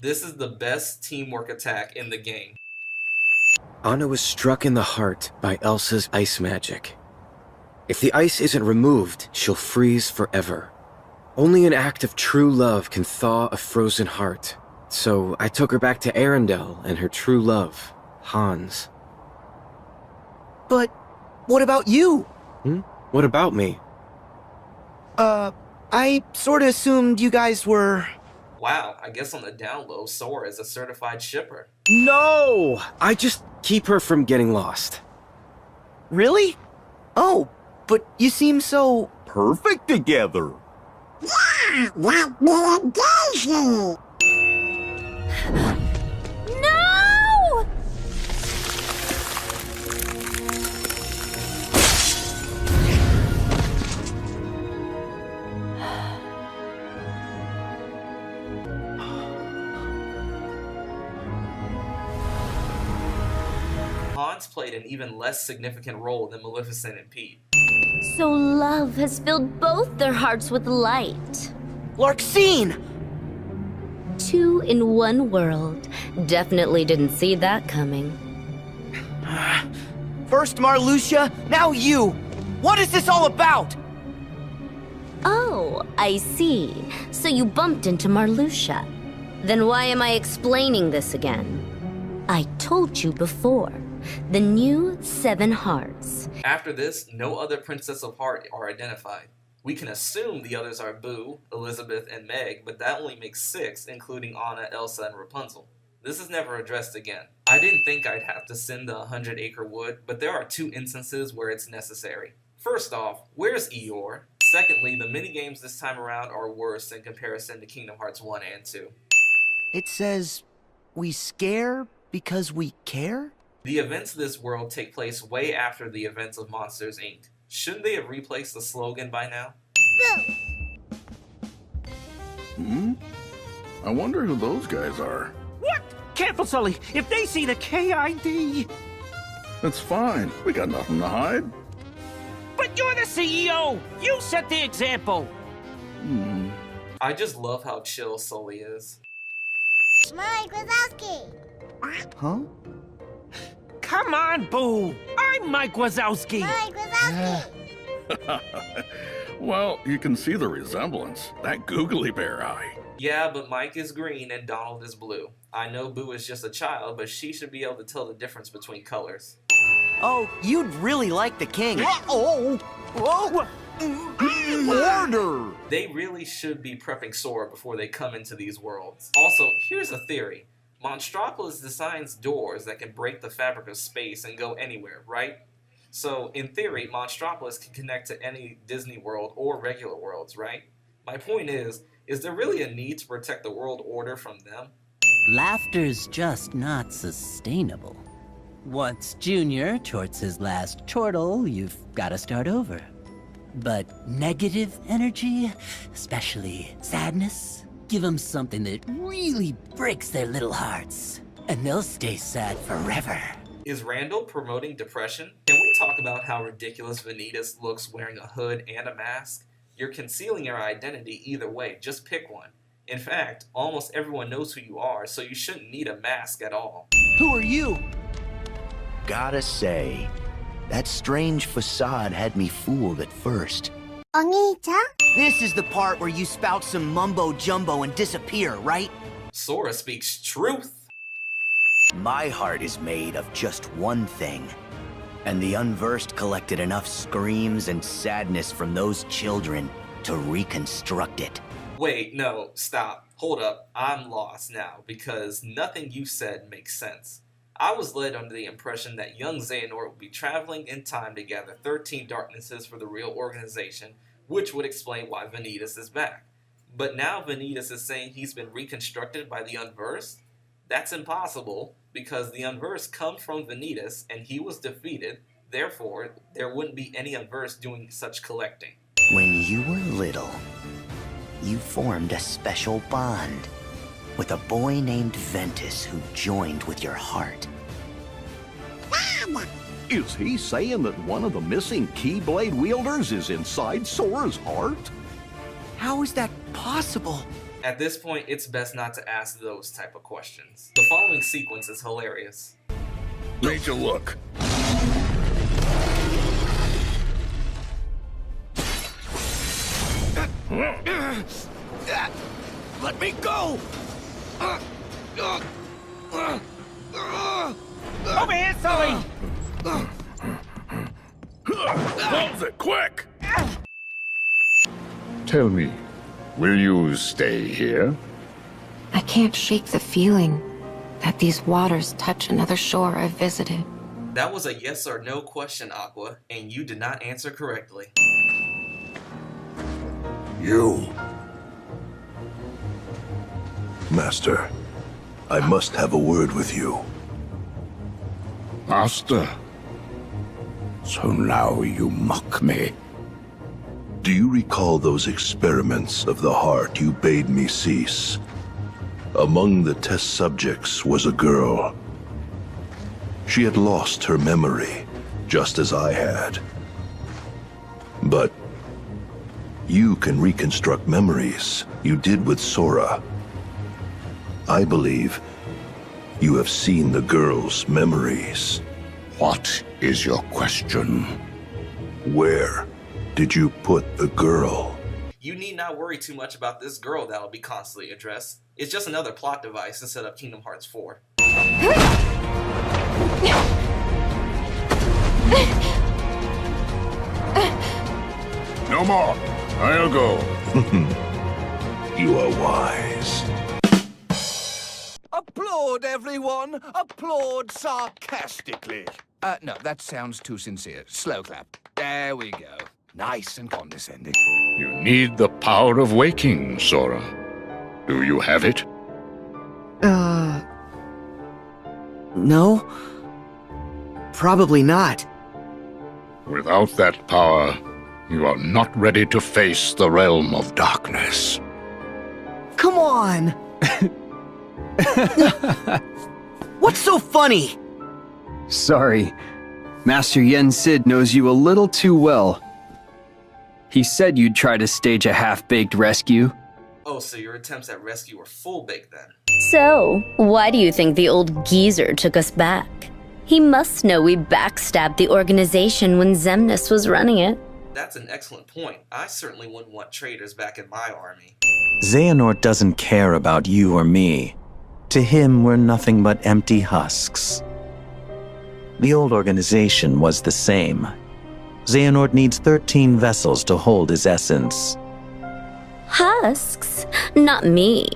This is the best teamwork attack in the game. Anna was struck in the heart by Elsa's ice magic. If the ice isn't removed, she'll freeze forever. Only an act of true love can thaw a frozen heart. So I took her back to Arendelle and her true love, Hans. But what about you? What about me? I sorta assumed you guys were... Wow, I guess on the down low, Sora is a certified shipper. No! I just keep her from getting lost. Really? Oh, but you seem so... Perfect together. Yeah, like me and Daisy. No! Hans played an even less significant role than Maleficent and Pete. So love has filled both their hearts with light. Larxene! Two in one world. Definitely didn't see that coming. First Marluxia, now you! What is this all about? Oh, I see. So you bumped into Marluxia. Then why am I explaining this again? I told you before. The new Seven Hearts. After this, no other Princess of Heart are identified. We can assume the others are Boo, Elizabeth, and Meg, but that only makes 6, including Anna, Elsa, and Rapunzel. This is never addressed again. I didn't think I'd have to send the 100-acre wood, but there are 2 instances where it's necessary. First off, where's Eeyore? Secondly, the minigames this time around are worse in comparison to Kingdom Hearts 1 and 2. It says, we scare because we care? The events of this world take place way after the events of Monsters, Inc. Shouldn't they have replaced the slogan by now? I wonder who those guys are. What? Careful, Sully. If they see the KID... It's fine. We got nothing to hide. But you're the CEO! You set the example! I just love how chill Sully is. Mike Wazowski. Huh? Come on, Boo! I'm Mike Wazowski! Mike Wazowski. Well, you can see the resemblance. That googly bear eye. Yeah, but Mike is green and Donald is blue. I know Boo is just a child, but she should be able to tell the difference between colors. Oh, you'd really like the king. Order! They really should be prepping Sora before they come into these worlds. Also, here's a theory. Monstropolis designs doors that can break the fabric of space and go anywhere, right? So, in theory, Monstropolis can connect to any Disney world or regular worlds, right? My point is there really a need to protect the world order from them? Laughter's just not sustainable. Once Junior chorts his last chortle, you've gotta start over. But negative energy, especially sadness, give them something that really breaks their little hearts. And they'll stay sad forever. Is Randall promoting depression? Can we talk about how ridiculous Vanitas looks wearing a hood and a mask? You're concealing your identity either way, just pick one. In fact, almost everyone knows who you are, so you shouldn't need a mask at all. Who are you? Gotta say, that strange facade had me fooled at first. Onita. This is the part where you spout some mumbo-jumbo and disappear, right? Sora speaks truth. My heart is made of just one thing. And the Unversed collected enough screams and sadness from those children to reconstruct it. Wait, no, stop. Hold up. I'm lost now, because nothing you said makes sense. I was led under the impression that young Xehanort would be traveling in time to gather 13 Darknesses for the real organization, which would explain why Vanitas is back. But now Vanitas is saying he's been reconstructed by the Unversed? That's impossible, because the Unversed come from Vanitas, and he was defeated, therefore, there wouldn't be any Unversed doing such collecting. When you were little, you formed a special bond with a boy named Ventus who joined with your heart. Is he saying that one of the missing Keyblade wielders is inside Sora's heart? How is that possible? At this point, it's best not to ask those type of questions. The following sequence is hilarious. Need to look. Let me go! Over here, Sully! Close it, quick! Tell me, will you stay here? I can't shake the feeling that these waters touch another shore I've visited. That was a yes or no question, Aqua, and you did not answer correctly. You. Master, I must have a word with you. Master. So now you mock me. Do you recall those experiments of the heart you bade me cease? Among the test subjects was a girl. She had lost her memory, just as I had. But you can reconstruct memories. You did with Sora. I believe you have seen the girl's memories. What is your question? Where did you put the girl? You need not worry too much about this girl that will be constantly addressed. It's just another plot device to set up Kingdom Hearts 4. No more. I'll go. You are wise. Applaud, everyone! Applaud sarcastically. No, that sounds too sincere. Slow clap. There we go. Nice and condescending. You need the power of waking, Sora. Do you have it? No? Probably not. Without that power, you are not ready to face the realm of darkness. Come on! What's so funny? Sorry. Master Yen Sid knows you a little too well. He said you'd try to stage a half-baked rescue. Oh, so your attempts at rescue were full-baked then. So, why do you think the old geezer took us back? He must know we backstabbed the organization when Xemnas was running it. That's an excellent point. I certainly wouldn't want traitors back in my army. Xehanort doesn't care about you or me. To him, we're nothing but empty husks. The old organization was the same. Xehanort needs 13 vessels to hold his essence. Husks? Not me.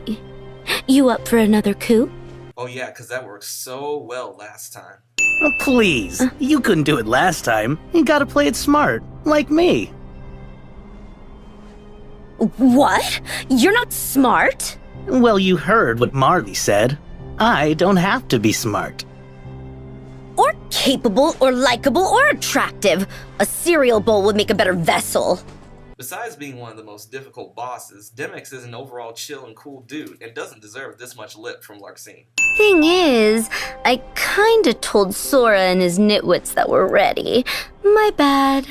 You up for another coup? Oh yeah, because that worked so well last time. Oh, please, you couldn't do it last time. You gotta play it smart, like me. What? You're not smart? Well, you heard what Marley said. I don't have to be smart. Or capable, or likable, or attractive. A cereal bowl would make a better vessel. Besides being one of the most difficult bosses, Demyx is an overall chill and cool dude and doesn't deserve this much lip from Larxene. Thing is, I kinda told Sora and his nitwits that we're ready. My bad.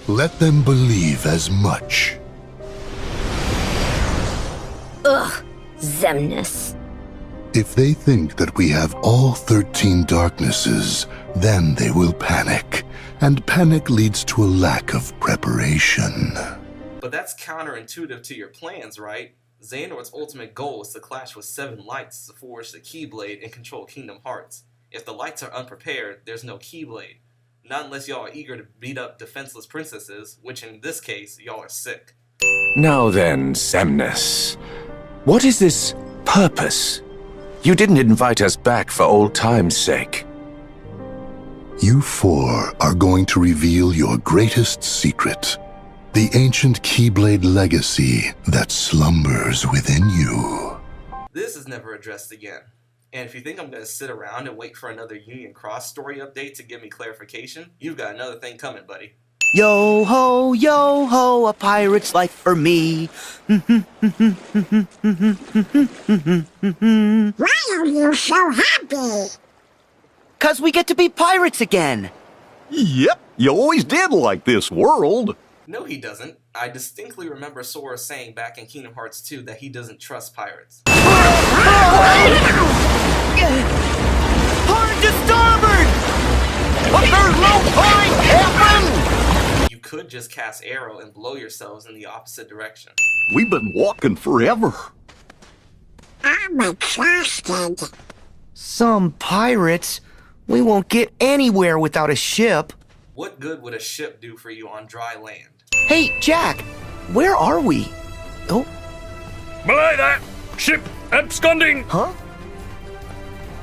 Let them believe as much. Ugh, Xemnas. If they think that we have all 13 darknesses, then they will panic. And panic leads to a lack of preparation. But that's counterintuitive to your plans, right? Xehanort's ultimate goal is to clash with 7 lights to forge the Keyblade and control Kingdom Hearts. If the lights are unprepared, there's no Keyblade. Not unless y'all are eager to beat up defenseless princesses, which in this case, y'all are sick. Now then, Xemnas, what is this purpose? You didn't invite us back for old time's sake. You 4 are going to reveal your greatest secret. The ancient Keyblade legacy that slumbers within you. This is never addressed again. And if you think I'm going to sit around and wait for another Union Cross story update to give me clarification, you've got another thing coming, buddy. Yo ho, a pirate's life for me. Why are you so happy? 'Cause we get to be pirates again. Yep, you always did like this world. No, he doesn't. I distinctly remember Sora saying back in Kingdom Hearts 2 that he doesn't trust pirates. Hard to starboard! But there's no point, Captain! You could just cast Arrow and blow yourselves in the opposite direction. We've been walking forever. I'm exhausted. Some pirates? We won't get anywhere without a ship. What good would a ship do for you on dry land? Hey, Jack, where are we? Oh. Belay that! Ship absconding! Huh?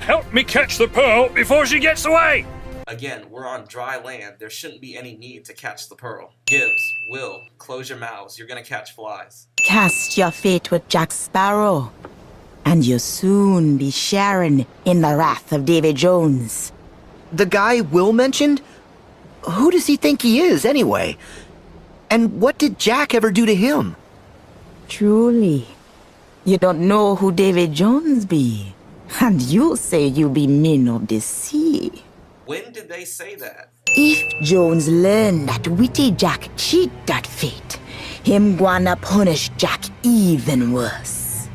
Help me catch the pearl before she gets away! Again, we're on dry land. There shouldn't be any need to catch the pearl. Gibbs, Will, close your mouths. You're gonna catch flies. Cast your fate with Jack Sparrow, and you'll soon be sharing in the wrath of Davy Jones. The guy Will mentioned? Who does he think he is, anyway? And what did Jack ever do to him? Truly, you don't know who Davy Jones be, and you say you be men of the sea. When did they say that? If Jones learn that witty Jack cheat that fate, him gonna punish Jack even worse.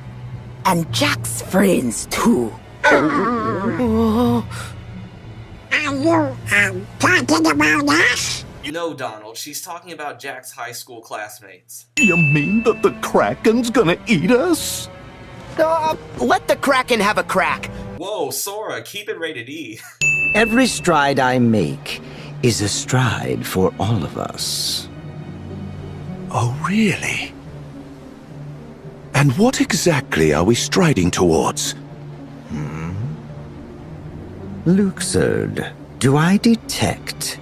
And Jack's friends too. Are you, talking about us? No, Donald, she's talking about Jack's high school classmates. You mean that the Kraken's gonna eat us? Let the Kraken have a crack. Whoa, Sora, keep it rated E. Every stride I make is a stride for all of us. Oh, really? And what exactly are we striding towards? Luxord, do I detect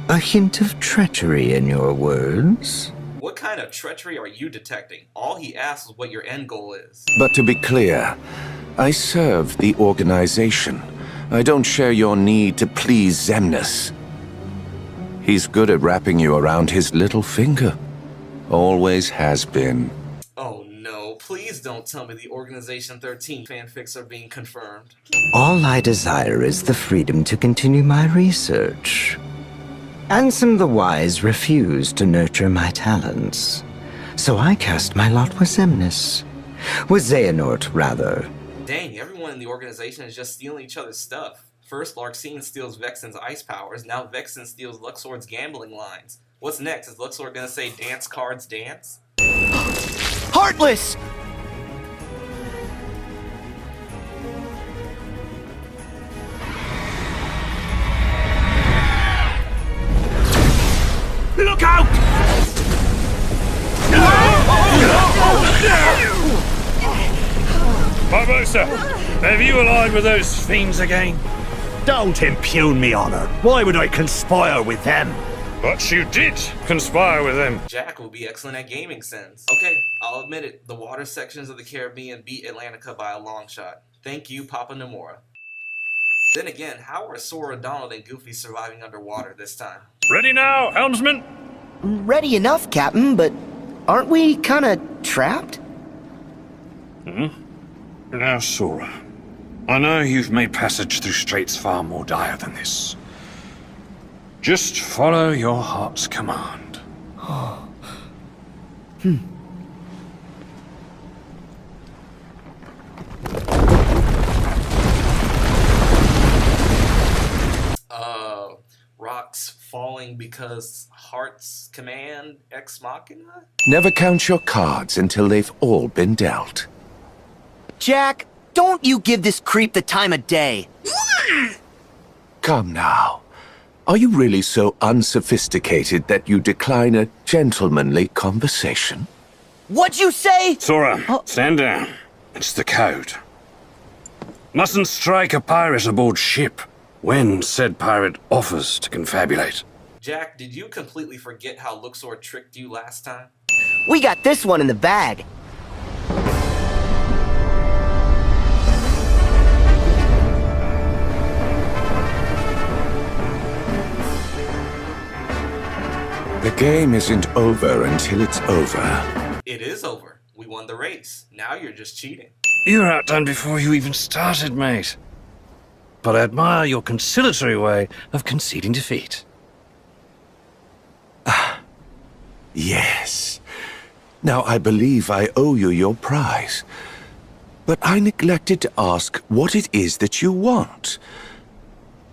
a hint of treachery in your words? What kind of treachery are you detecting? All he asks is what your end goal is. But to be clear, I serve the organization. I don't share your need to please Xemnas. He's good at wrapping you around his little finger. Always has been. Oh no, please don't tell me the Organization 13 fanfics are being confirmed. All I desire is the freedom to continue my research. Ansem the Wise refused to nurture my talents, so I cast my lot with Xemnas. With Xehanort, rather. Dang, everyone in the organization is just stealing each other's stuff. First, Larxene steals Vexen's ice powers, now Vexen steals Luxord's gambling lines. What's next? Is Luxord gonna say dance cards dance? Heartless! Look out! Barbossa, have you allied with those fiends again? Don't impugn me honor. Why would I conspire with them? But you did conspire with them. Jack will be excellent at gaming sense. Okay, I'll admit it. The water sections of the Caribbean beat Atlantica by a long shot. Thank you, Papa Nomura. Then again, how are Sora, Donald, and Goofy surviving underwater this time? Ready now, helmsman? Ready enough, Captain, but aren't we kinda trapped? Now, Sora, I know you've made passage through straits far more dire than this. Just follow your heart's command. Rocks falling because Heart's command ex machina? Never count your cards until they've all been dealt. Jack, don't you give this creep the time of day. Come now. Are you really so unsophisticated that you decline a gentlemanly conversation? What'd you say? Sora, stand down. It's the code. Mustn't strike a pirate aboard ship when said pirate offers to confabulate. Jack, did you completely forget how Luxord tricked you last time? We got this one in the bag. The game isn't over until it's over. It is over. We won the race. Now you're just cheating. You were outdone before you even started, mate. But I admire your conciliatory way of conceding defeat. Yes. Now, I believe I owe you your prize. But I neglected to ask what it is that you want.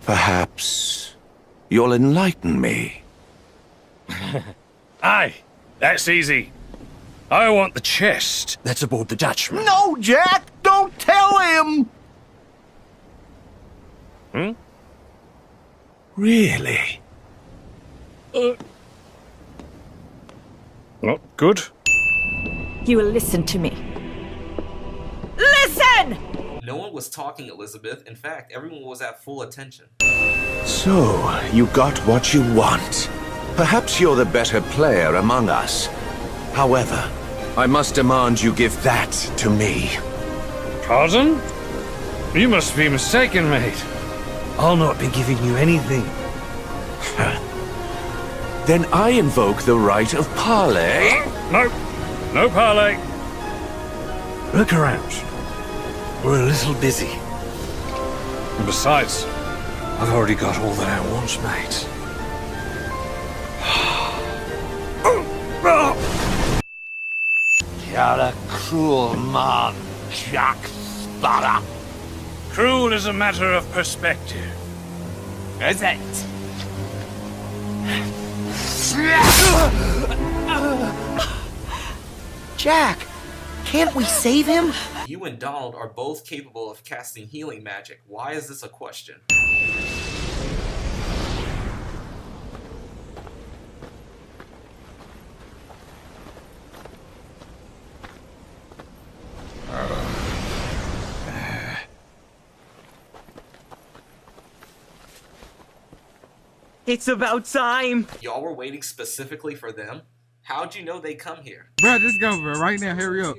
Perhaps you'll enlighten me. Aye, that's easy. I want the chest that's aboard the Dutchman. No, Jack! Don't tell him! Hmm? Really? Not good. You will listen to me. Listen! No one was talking, Elizabeth. In fact, everyone was at full attention. So, you got what you want. Perhaps you're the better player among us. However, I must demand you give that to me. Pardon? You must be mistaken, mate. I'll not be giving you anything. Then I invoke the right of parley. No. No parley. Look around. We're a little busy. And besides, I've already got all that I want, mate. You're a cruel man, Jack Sparrow. Cruel is a matter of perspective. Is it? Jack, can't we save him? You and Donald are both capable of casting healing magic. Why is this a question? It's about time. Y'all were waiting specifically for them? How'd you know they come here? Bro, just go, bro. Right now, hurry up.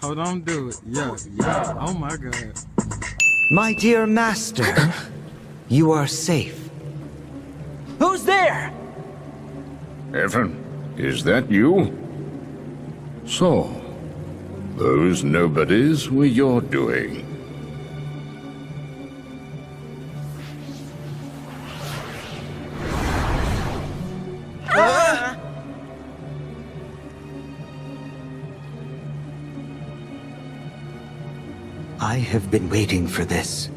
Hold on, do it. Yeah. Oh my god. My dear master, you are safe. Who's there? Evan, is that you? So, those nobodies were your doing. I have been waiting for this.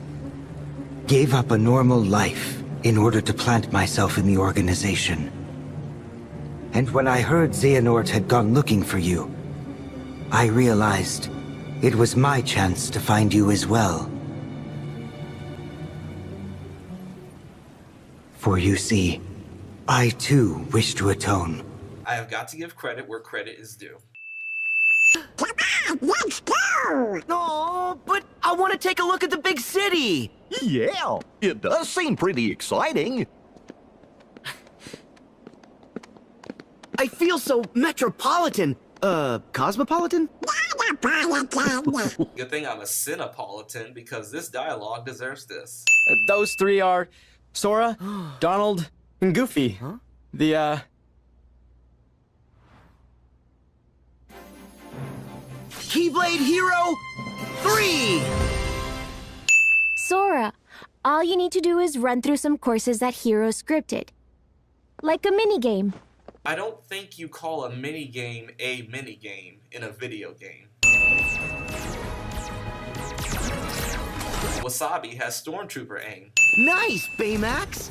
Gave up a normal life in order to plant myself in the organization. And when I heard Xehanort had gone looking for you, I realized it was my chance to find you as well. For you see, I too wish to atone. I have got to give credit where credit is due. Come on, let's go! No, but I want to take a look at the big city! Yeah, it does seem pretty exciting. I feel so metropolitan. Cosmopolitan? Metropolitan! Good thing I'm a Cinepolitan because this dialogue deserves this. Those three are Sora, Donald, and Goofy. Huh? The, Keyblade Hero 3! Sora, all you need to do is run through some courses that Hero scripted. Like a minigame. I don't think you call a minigame a minigame in a video game. Wasabi has Stormtrooper aim. Nice, Baymax!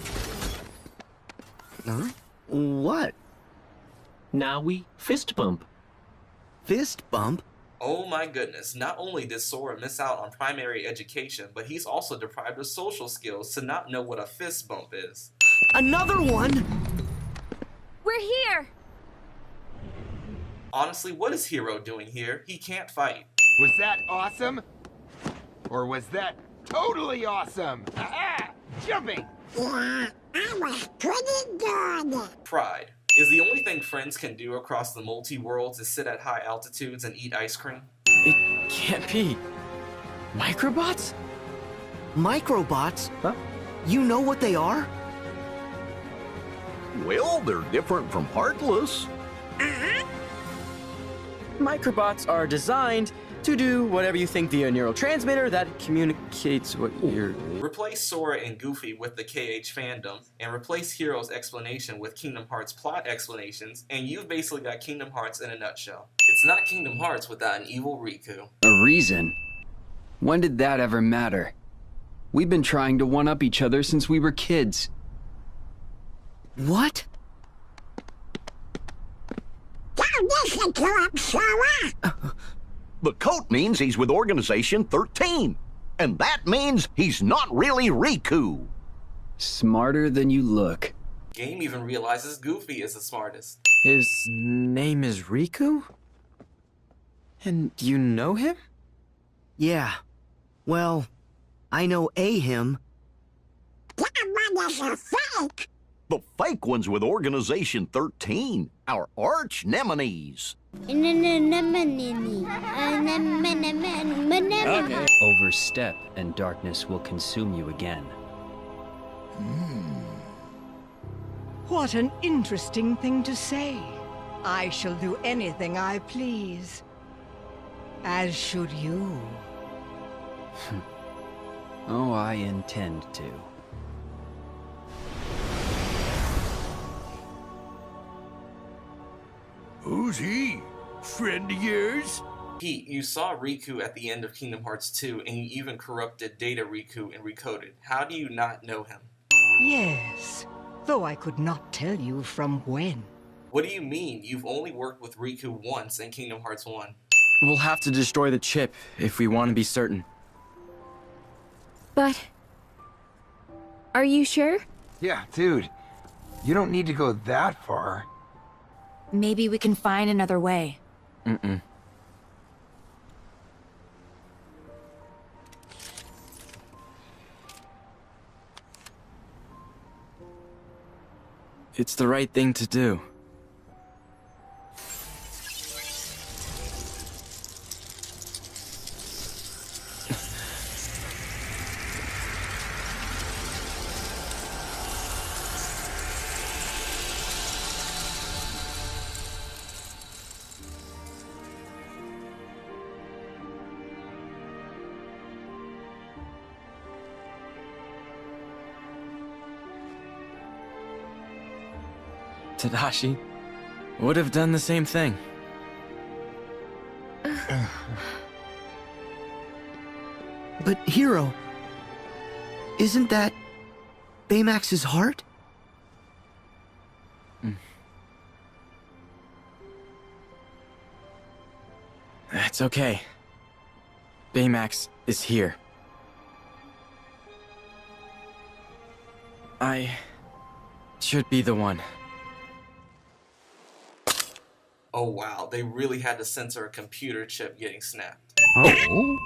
Huh? What? Now we fist bump. Fist bump? Oh my goodness, not only did Sora miss out on primary education, but he's also deprived of social skills to not know what a fist bump is. Another one? We're here! Honestly, what is Hero doing here? He can't fight. Was that awesome? Or was that totally awesome? Aha! Jumping! Yeah, I was pretty good. Pride. Is the only thing friends can do across the multi-worlds is sit at high altitudes and eat ice cream? it can't be. Microbots? Microbots? Huh? You know what they are? Well, they're different from Heartless. Microbots are designed to do whatever you think via neurotransmitter that communicates what you're... Replace Sora and Goofy with the KH fandom, and replace Hero's explanation with Kingdom Hearts plot explanations, and you've basically got Kingdom Hearts in a nutshell. It's not Kingdom Hearts without an evil Riku. A reason? When did that ever matter? We've been trying to one-up each other since we were kids. What? Don't listen to him, Sora! The coat means he's with Organization 13. And that means he's not really Riku. Smarter than you look. Game even realizes Goofy is the smartest. His name is Riku? And you know him? Yeah. Well, I know him. That one is a fake! The fake one's with Organization 13, our arch nemesis. Overstep and darkness will consume you again. What an interesting thing to say. I shall do anything I please. As should you. Oh, I intend to. Who's he? Friend of yours? Pete, you saw Riku at the end of Kingdom Hearts 2, and you even corrupted Data Riku and Recoded. How do you not know him? Yes, though I could not tell you from when. What do you mean? You've only worked with Riku once in Kingdom Hearts 1. We'll have to destroy the chip if we want to be certain. But... are you sure? Yeah, dude. You don't need to go that far. Maybe we can find another way. Mm-mm. It's the right thing to do. Tadashi would have done the same thing. But Hero, isn't that Baymax's heart? It's okay. Baymax is here. I should be the one. Oh wow, they really had to censor a computer chip getting snapped. Oh?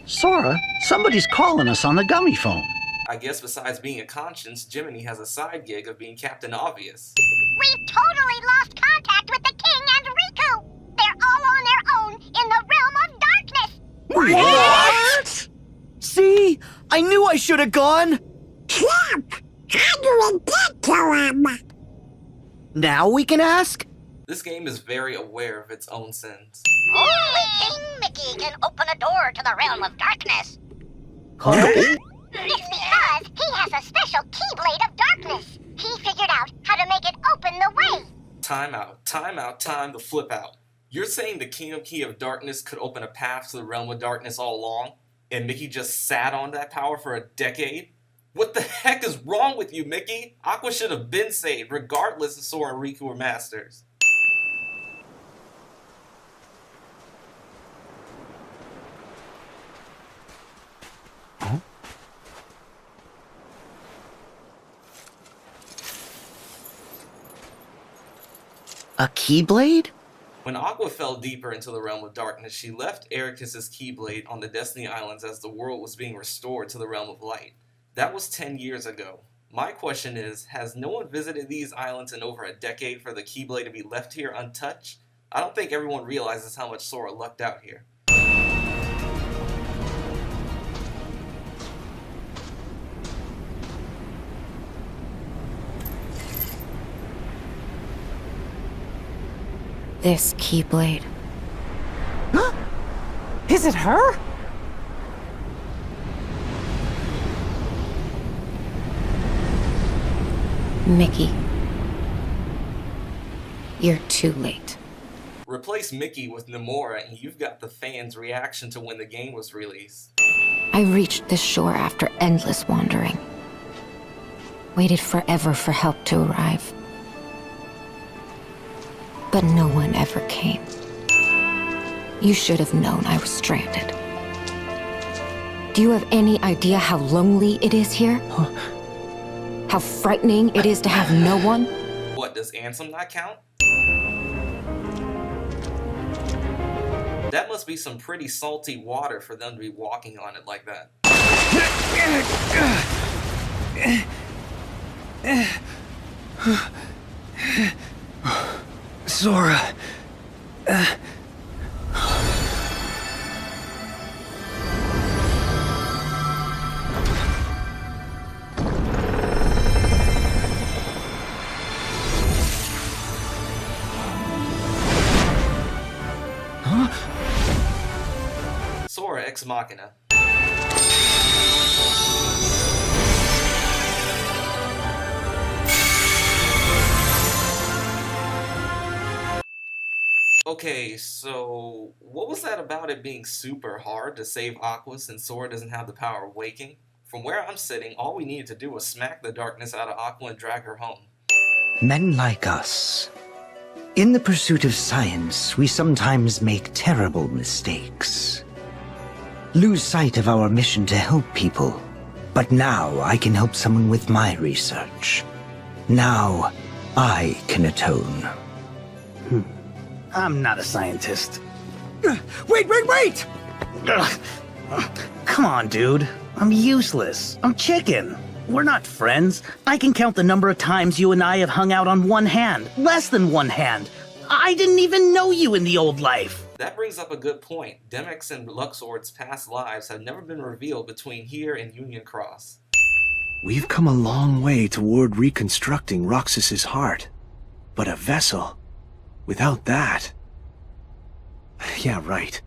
Sora, somebody's calling us on the gummy phone. I guess besides being a conscience, Jiminy has a side gig of being Captain Obvious. We've totally lost contact with the King and Riku! They're all on their own in the realm of darkness! What? See? I knew I should have gone! Chip! How do we get to him? Now we can ask? This game is very aware of its own sins. Only King Mickey can open a door to the realm of darkness. Huh? It's because he has a special Keyblade of Darkness. He figured out how to make it open the way. Time out, time to flip out. You're saying the Kingdom Key of Darkness could open a path to the realm of darkness all along, and Mickey just sat on that power for a decade? What the heck is wrong with you, Mickey? Aqua should have been saved, regardless if Sora and Riku were masters. Huh? A Keyblade? When Aqua fell deeper into the realm of darkness, she left Ericus's Keyblade on the Destiny Islands as the world was being restored to the realm of light. That was 10 years ago. My question is, has no one visited these islands in over a decade for the Keyblade to be left here untouched? I don't think everyone realizes how much Sora lucked out here. this Keyblade. Is it her? Mickey. You're too late. Replace Mickey with Nomura and you've got the fans' reaction to when the game was released. I reached this shore after endless wandering. Waited forever for help to arrive. But no one ever came. You should have known I was stranded. Do you have any idea how lonely it is here? How frightening it is to have no one? What, does Ansem not count? That must be some pretty salty water for them to be walking on it like that. Sora. Sora Ex Machina. Okay, so what was that about it being super hard to save Aqua since Sora doesn't have the power of waking? From where I'm sitting, all we needed to do was smack the darkness out of Aqua and drag her home. Men like us. In the pursuit of science, we sometimes make terrible mistakes. Lose sight of our mission to help people. But now I can help someone with my research. Now I can atone. I'm not a scientist. Wait! Come on, dude. I'm useless. I'm chicken. We're not friends. I can count the number of times you and I have hung out on one hand. Less than one hand. I didn't even know you in the old life. That brings up a good point. Demyx and Luxord's past lives have never been revealed between here and Union Cross. We've come a long way toward reconstructing Roxas's heart. But a vessel... without that... Yeah, right.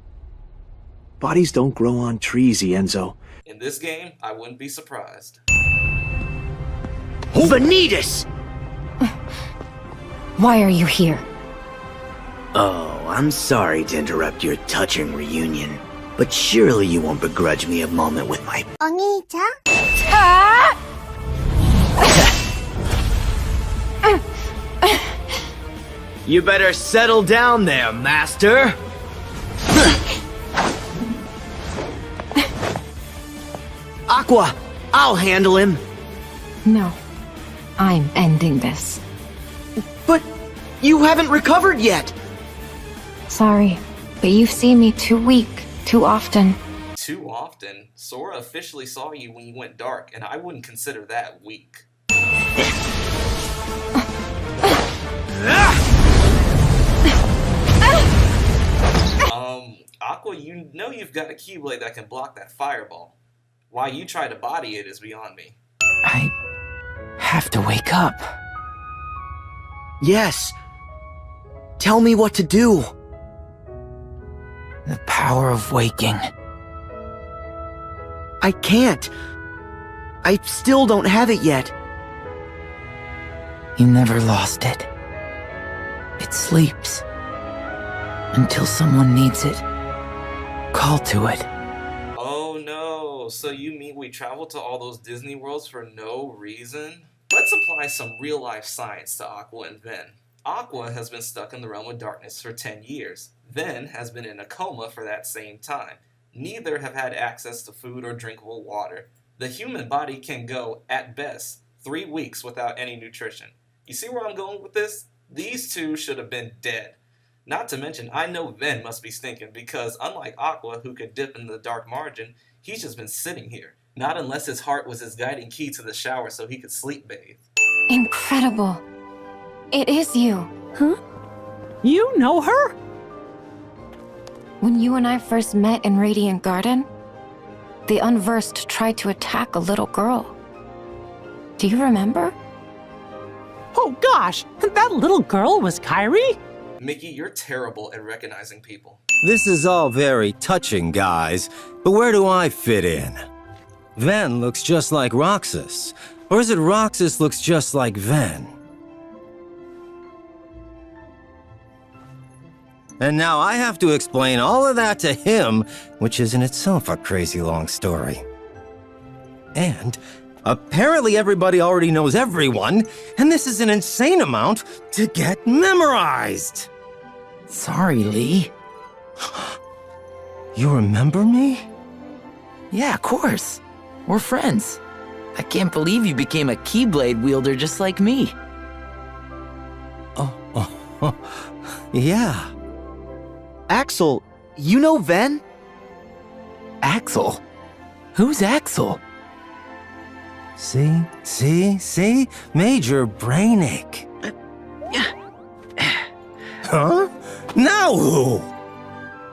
Bodies don't grow on trees, Ienzo. In this game, I wouldn't be surprised. Vanitas! Why are you here? Oh, I'm sorry to interrupt your touching reunion, but surely you won't begrudge me a moment with my... Onita? You better settle down there, Master! Aqua, I'll handle him. No. I'm ending this. But you haven't recovered yet. Sorry, but you've seen me too weak, too often. Too often? Sora officially saw you when you went dark, and I wouldn't consider that weak. Aqua, you know you've got a Keyblade that can block that fireball. Why you try to body it is beyond me. I have to wake up. Yes. Tell me what to do. The power of waking. I can't. I still don't have it yet. You never lost it. It sleeps. Until someone needs it. Call to it. Oh no, so you mean we traveled to all those Disney worlds for no reason? Let's apply some real-life science to Aqua and Ven. Aqua has been stuck in the realm of darkness for 10 years. Ven has been in a coma for that same time. Neither have had access to food or drinkable water. The human body can go, at best, 3 weeks without any nutrition. You see where I'm going with this? These two should have been dead. Not to mention, I know Ven must be stinking because unlike Aqua, who could dip in the dark margin, he's just been sitting here. Not unless his heart was his guiding key to the shower so he could sleep bathe. Incredible. It is you. Huh? You know her? When you and I first met in Radiant Garden, the Unversed tried to attack a little girl. Do you remember? Oh gosh, that little girl was Kairi? Mickey, you're terrible at recognizing people. This is all very touching, guys, but where do I fit in? Ven looks just like Roxas. Or is it Roxas looks just like Ven? And now I have to explain all of that to him, which is in itself a crazy long story. And apparently everybody already knows everyone, and this is an insane amount to get memorized. Sorry, Lee. You remember me? Yeah, of course. We're friends. I can't believe you became a Keyblade wielder just like me. Yeah. Axel, you know Ven? Axel? Who's Axel? See? Major brainache. Huh? Now who?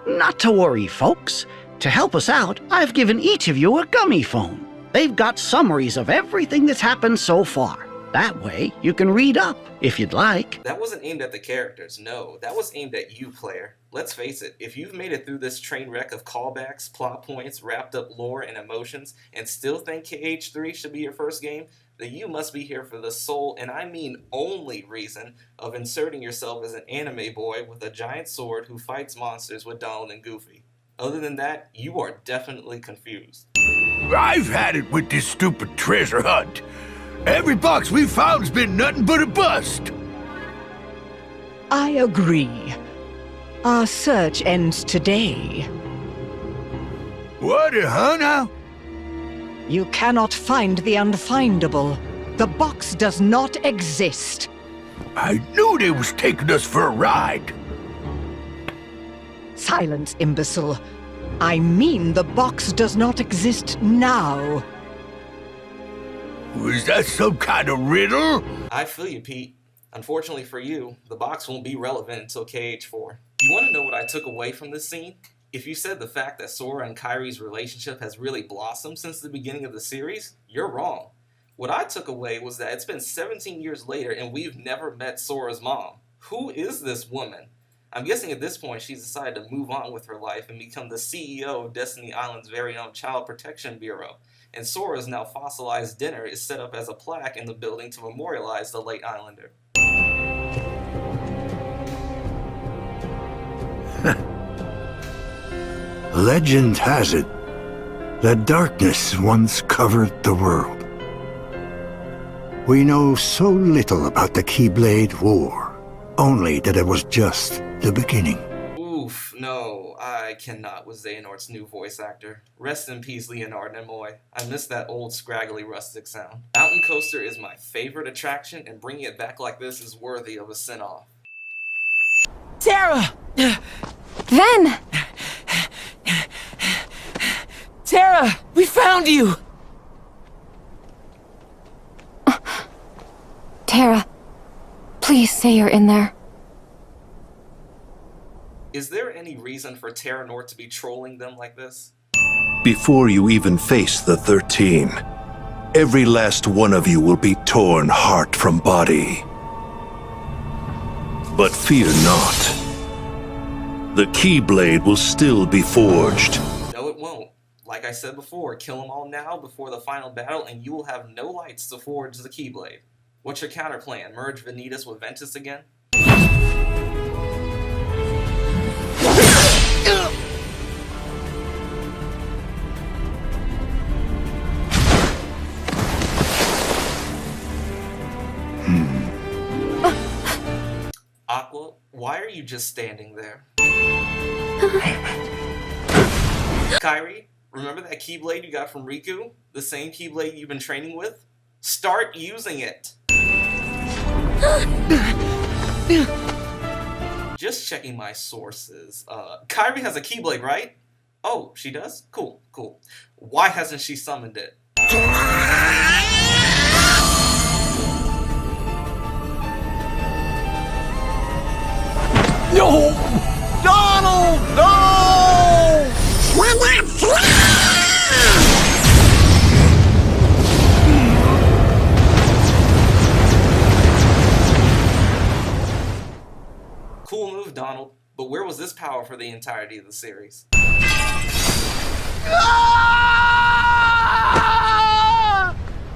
Not to worry, folks. To help us out, I've given each of you a gummy phone. They've got summaries of everything that's happened so far. That way, you can read up, if you'd like. That wasn't aimed at the characters, no. That was aimed at you, player. Let's face it, if you've made it through this train wreck of callbacks, plot points, wrapped up lore, and emotions, and still think KH3 should be your first game, then you must be here for the sole, and I mean only reason, of inserting yourself as an anime boy with a giant sword who fights monsters with Donald and Goofy. Other than that, you are definitely confused. I've had it with this stupid treasure hunt. Every box we've found's been nothing but a bust. I agree. Our search ends today. What, huh, now? You cannot find the unfindable. The box does not exist. I knew they was taking us for a ride. Silence, imbecile. I mean the box does not exist now. Was that some kind of riddle? I feel you, Pete. Unfortunately for you, the box won't be relevant until KH4. You want to know what I took away from this scene? If you said the fact that Sora and Kairi's relationship has really blossomed since the beginning of the series, you're wrong. What I took away was that it's been 17 years later and we've never met Sora's mom. Who is this woman? I'm guessing at this point she's decided to move on with her life and become the CEO of Destiny Island's very own Child Protection Bureau. And Sora's now fossilized dinner is set up as a plaque in the building to memorialize the late Islander. Legend has it that darkness once covered the world. We know so little about the Keyblade War, only that it was just the beginning. Oof, no, I cannot with Xehanort's new voice actor. Rest in peace, Leonard Nimoy. I miss that old scraggly rustic sound. Mountain Coaster is my favorite attraction, and bringing it back like this is worthy of a send-off. Terra! Ven! Terra! We found you! Terra, please say you're in there. Is there any reason for Terranort to be trolling them like this? Before you even face the 13, every last one of you will be torn heart from body. But fear not. The Keyblade will still be forged. No, it won't. Like I said before, kill them all now before the final battle and you will have no lights to forge the Keyblade. What's your counter plan? Merge Vanitas with Ventus again? Aqua, why are you just standing there? Kairi, remember that Keyblade you got from Riku? The same Keyblade you've been training with? Start using it! Just checking my sources. Kairi has a Keyblade, right? Oh, she does? Cool, cool. Why hasn't she summoned it? No! Donald! No! Cool move. power for the entirety of the series.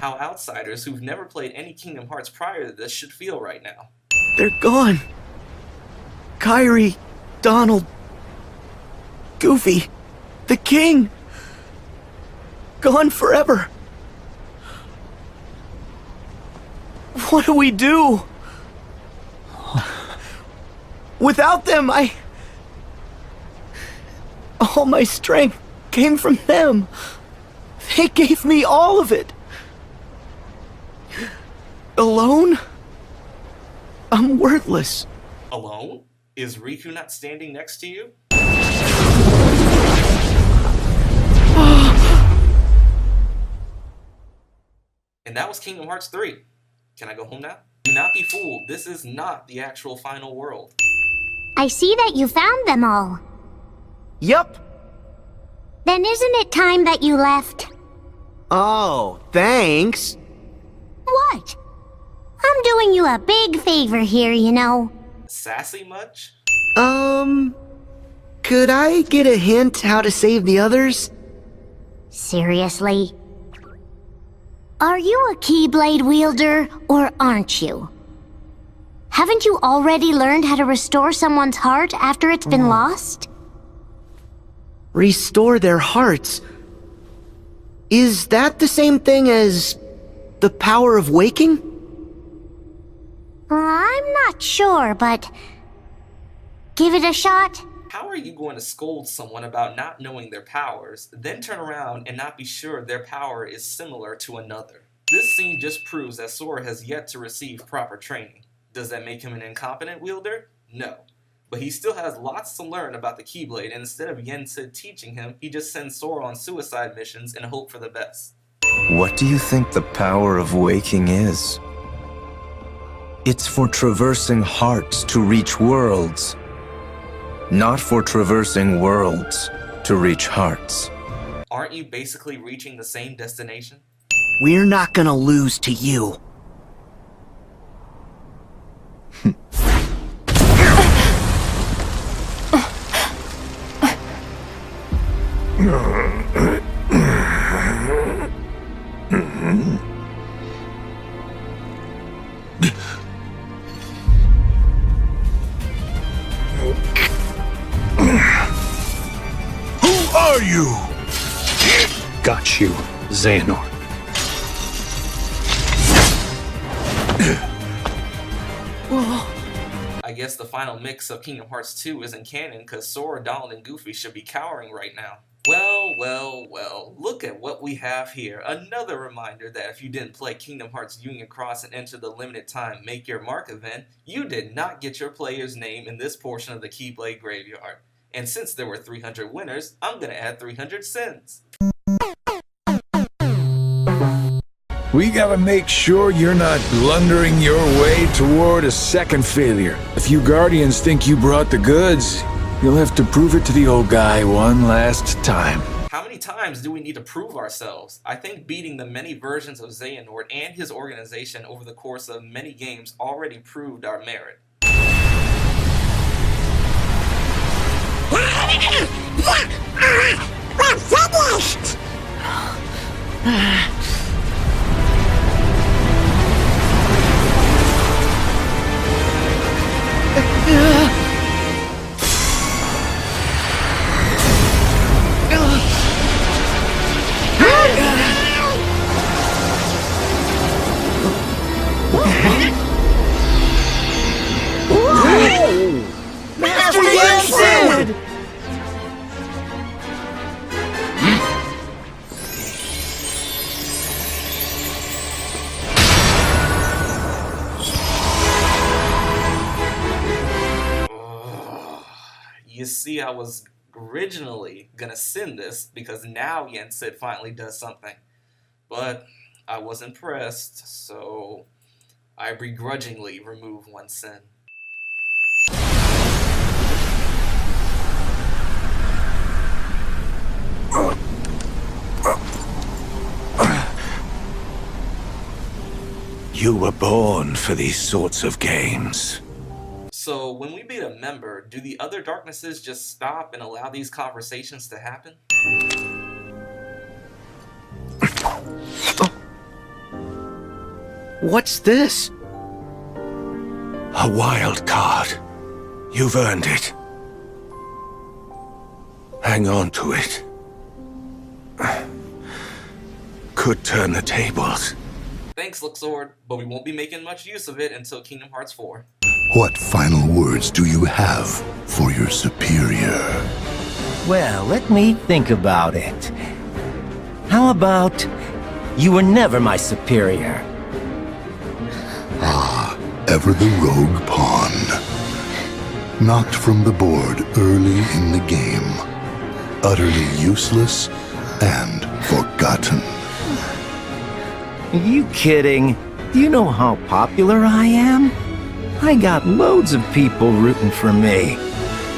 How outsiders who've never played any Kingdom Hearts prior to this should feel right now. They're gone. Kairi, Donald, Goofy, the king. Gone forever. What do we do? Without them, all my strength came from them. They gave me all of it. Alone? I'm worthless. Alone? Is Riku not standing next to you? And that was Kingdom Hearts 3. Can I go home now? Do not be fooled. This is not the actual final world. I see that you found them all. Yup. Then isn't it time that you left? Oh, thanks. What? I'm doing you a big favor here, you know. Sassy much? Could I get a hint how to save the others? Seriously? Are you a Keyblade wielder, or aren't you? Haven't you already learned how to restore someone's heart after it's been lost? Restore their hearts? Is that the same thing as the power of waking? I'm not sure, but give it a shot. How are you going to scold someone about not knowing their powers, then turn around and not be sure their power is similar to another? This scene just proves that Sora has yet to receive proper training. Does that make him an incompetent wielder? No. But he still has lots to learn about the Keyblade, and instead of Yen Sid teaching him, he just sends Sora on suicide missions and hope for the best. What do you think the power of waking is? It's for traversing hearts to reach worlds, not for traversing worlds to reach hearts. Aren't you basically reaching the same destination? We're not gonna lose to you. Who are you? Got you, Xehanort. I guess the final mix of Kingdom Hearts 2 isn't canon because Sora, Donald, and Goofy should be cowering right now. Well, look at what we have here. Another reminder that if you didn't play Kingdom Hearts Union Cross and enter the limited time Make Your Mark event, you did not get your player's name in this portion of the Keyblade Graveyard. And since there were 300 winners, I'm gonna add 300 sins. We gotta make sure you're not blundering your way toward a second failure. If you Guardians think you brought the goods, you'll have to prove it to the old guy one last time. How many times do we need to prove ourselves? I think beating the many versions of Xehanort and his organization over the course of many games already proved our merit. We're finished! Master Yen Sid! You see, I was originally gonna send this because now Yen Sid finally does something. But I was impressed, so I begrudgingly remove one sin. You were born for these sorts of games. So when we beat a member, do the other darknesses just stop and allow these conversations to happen? What's this? A wild card. You've earned it. Hang on to it. Could turn the tables. Thanks, Luxord, but we won't be making much use of it until Kingdom Hearts 4. What final words do you have for your superior? Well, let me think about it. How about you were never my superior? Ah, ever the rogue pawn. Knocked from the board early in the game. Utterly useless and forgotten. Are you kidding? Do you know how popular I am? I got loads of people rooting for me.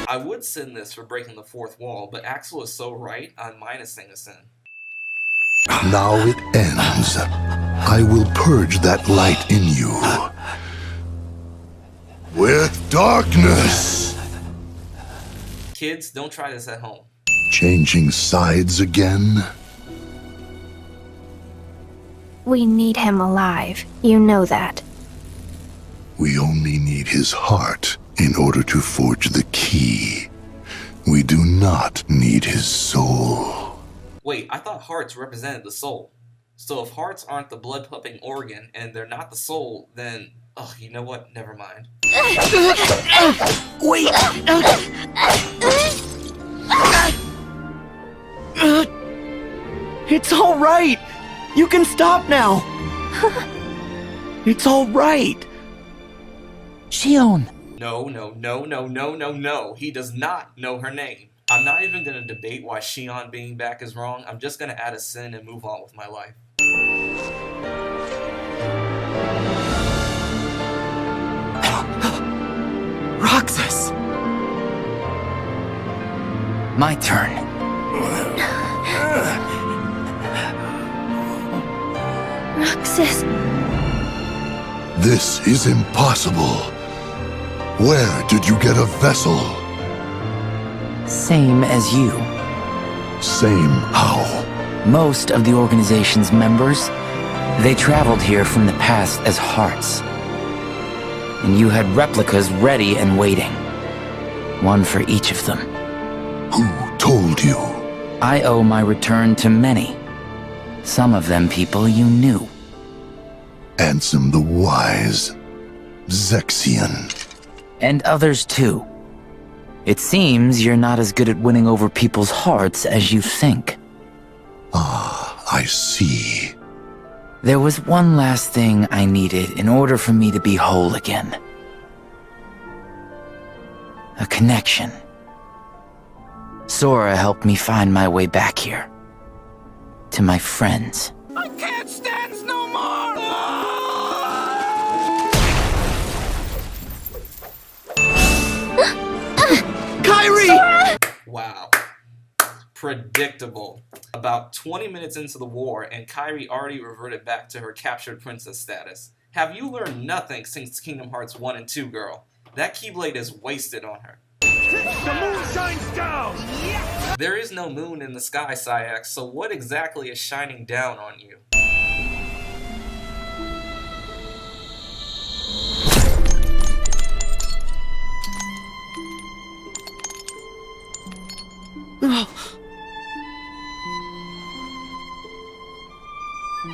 I would send this for breaking the fourth wall, but Axel is so right, I'm minusing a sin. Now it ends. I will purge that light in you. With darkness! Kids, don't try this at home. Changing sides again? We need him alive. You know that. We only need his heart in order to forge the key. We do not need his soul. Wait, I thought hearts represented the soul. So if hearts aren't the blood-pumping organ and they're not the soul, then... Oh, you know what? Never mind. Wait! It's all right! You can stop now! It's all right! Xion! No. He does not know her name. I'm not even gonna debate why Xion being back is wrong. I'm just gonna add a sin and move on with my life. Roxas! My turn. Roxas. This is impossible. Where did you get a vessel? Same as you. Same how? Most of the organization's members, they traveled here from the past as hearts. And you had replicas ready and waiting. One for each of them. Who told you? I owe my return to many. Some of them people you knew. Ansem the Wise. Zexion. And others too. It seems you're not as good at winning over people's hearts as you think. Ah, I see. There was one last thing I needed in order for me to be whole again. A connection. Sora helped me find my way back here. To my friends. I can't stand no more! Kairi! Wow. Predictable. About 20 minutes into the war, and Kairi already reverted back to her captured princess status. Have you learned nothing since Kingdom Hearts 1 and 2, girl? That Keyblade is wasted on her. The moon shines down! There is no moon in the sky, Sayax, so what exactly is shining down on you?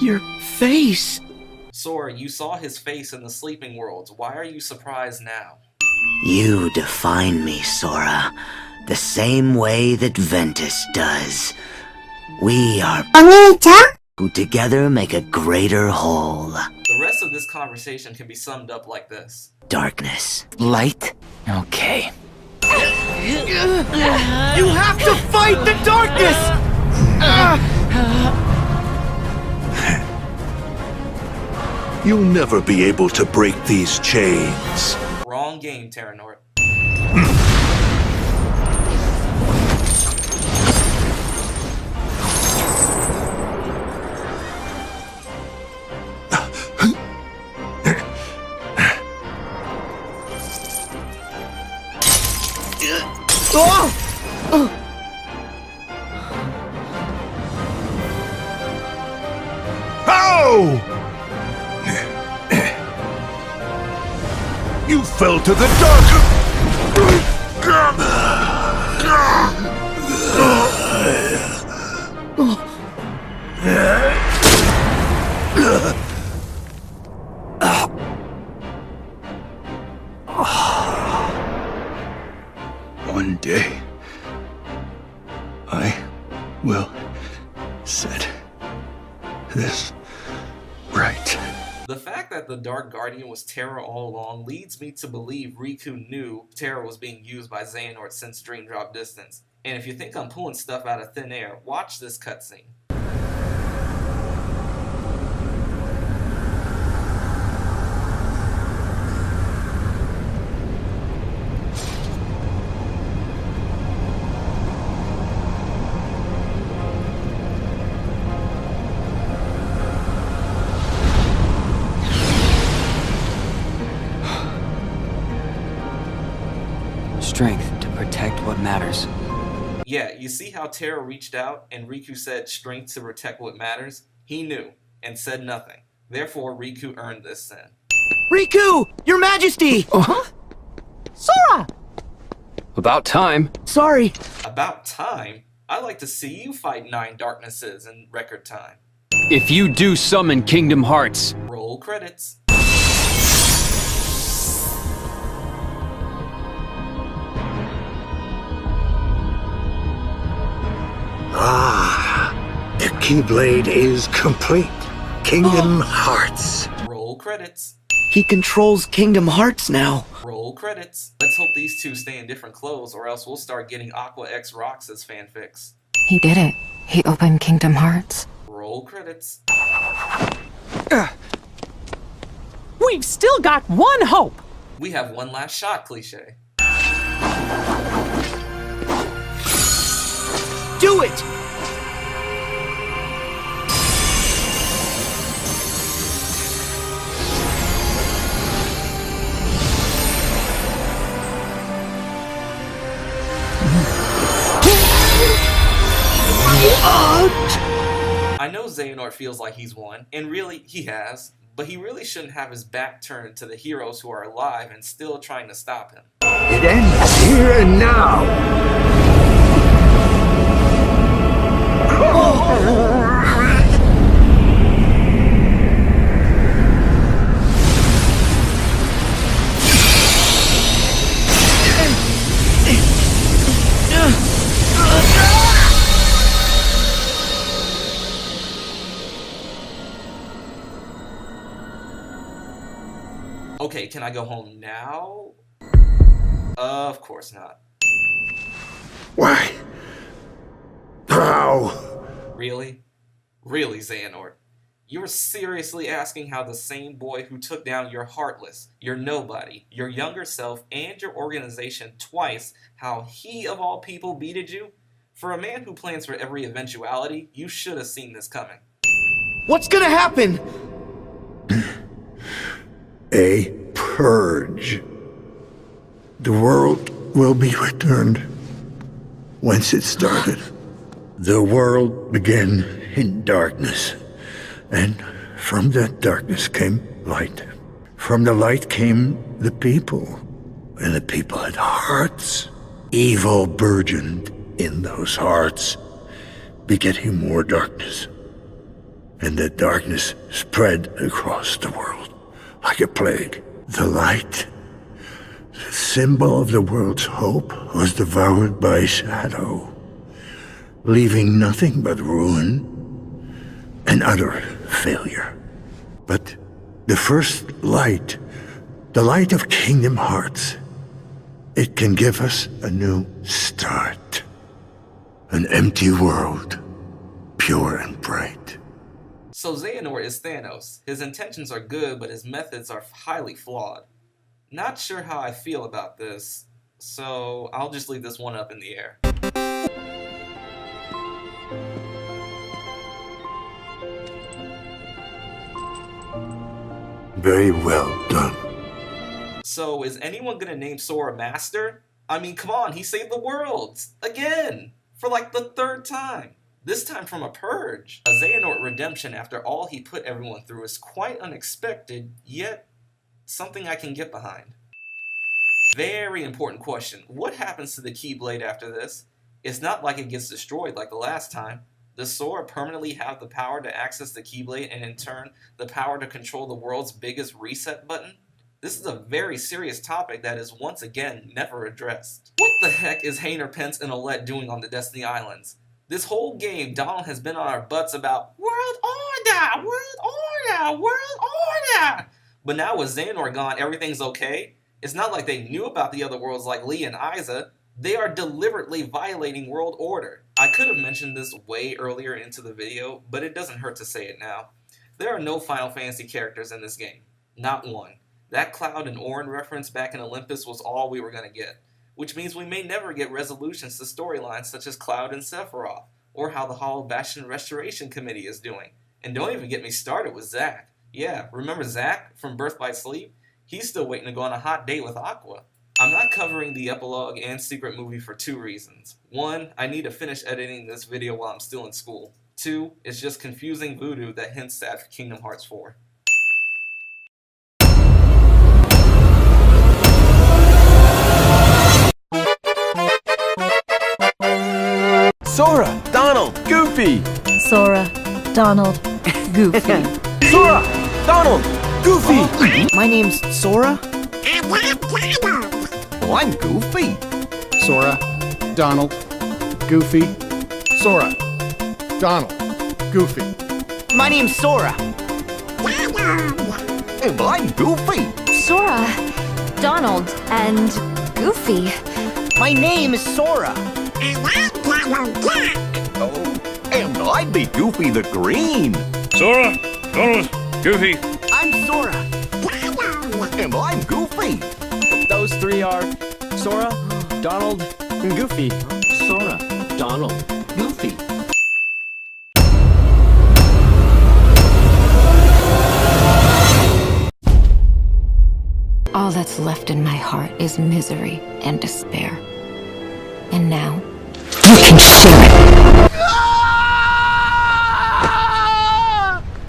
Your face! Sora, you saw his face in the Sleeping Worlds. Why are you surprised now? You define me, Sora, the same way that Ventus does. We are who together make a greater whole. The rest of this conversation can be summed up like this. Darkness. Light? Okay. You have to fight the darkness! You'll never be able to break these chains. Wrong game, Terranort. No! You fell to the One day, I will set this right. The fact that the Dark Guardian was Terra all along leads me to believe Riku knew Terra was being used by Xehanort since Dream Drop Distance. And if you think I'm pulling stuff out of thin air, watch this cutscene. Strength to protect what matters. Yeah, you see how Terra reached out and Riku said strength to protect what matters? He knew, and said nothing. Therefore, Riku earned this sin. Riku! Your Majesty! Sora! About time. Sorry. About time? I'd like to see you fight 9 darknesses in record time. If you do summon Kingdom Hearts. Roll credits. Ah, the Keyblade is complete. Kingdom Hearts. Roll credits. He controls Kingdom Hearts now. Roll credits. Let's hope these two stay in different clothes or else we'll start getting Aqua X Roxas fanfics. He did it. He opened Kingdom Hearts. Roll credits. We've still got one hope. We have one last shot, cliche. Do it! I know Xehanort feels like he's won, and really, he has, but he really shouldn't have his back turned to the heroes who are alive and still trying to stop him. It ends here and now. Okay, can I go home now? Of course not. Why? How? Really? Really, Xehanort? You're seriously asking how the same boy who took down your Heartless, your Nobody, your younger self, and your organization twice, how he of all people beated you? For a man who plans for every eventuality, you should have seen this coming. What's gonna happen? A purge. The world will be returned whence it started. The world began in darkness, and from that darkness came light. From the light came the people, and the people had hearts. Evil burgeoned in those hearts, begetting more darkness. And that darkness spread across the world like a plague. The light, the symbol of the world's hope, was devoured by shadow, leaving nothing but ruin and utter failure. But the first light, the light of Kingdom Hearts, it can give us a new start. An empty world, pure and bright. So Xehanort is Thanos. His intentions are good, but his methods are highly flawed. Not sure how I feel about this, so I'll just leave this one up in the air. Very well done. So is anyone gonna name Sora Master? I mean, come on, he saved the world! Again! For like the 3rd time! this time from a purge. A Xehanort redemption after all he put everyone through is quite unexpected, yet something I can get behind. Very important question. What happens to the Keyblade after this? It's not like it gets destroyed like the last time. Does Sora permanently have the power to access the Keyblade and in turn the power to control the world's biggest reset button? This is a very serious topic that is once again never addressed. What the heck is Hayner Pence and Olette doing on the Destiny Islands? This whole game, Donald has been on our butts about World Order, World Order, World Order! But now with Xehanort gone, everything's okay? It's not like they knew about the other worlds like Lee and Isa. They are deliberately violating World Order. I could have mentioned this way earlier into the video, but it doesn't hurt to say it now. There are no Final Fantasy characters in this game. Not one. That Cloud and Auron reference back in Olympus was all we were going to get, which means we may never get resolutions to storylines such as Cloud and Sephiroth, or how the Hollow Bastion Restoration Committee is doing. And don't even get me started with Zack. Yeah, remember Zack from Birth by Sleep? He's still waiting to go on a hot date with Aqua. I'm not covering the epilogue and secret movie for two reasons. One, I need to finish editing this video while I'm still in school. Two, it's just confusing voodoo that hints at Kingdom Hearts 4. Sora, Donald, Goofy! Sora, Donald, Goofy. Sora, Donald, Goofy! My name's Sora. Oh, I'm Goofy. Sora, Donald, Goofy. Sora, Donald, Goofy. My name's Sora. And I'm Goofy. Sora, Donald, and Goofy. My name is Sora. Oh, and I'd be Goofy the Green. Sora, Donald, Goofy. I'm Sora. And I'm Goofy. Those three are Sora, Donald, and Goofy. Sora, Donald, Goofy. All that's left in my heart is misery and despair. And now,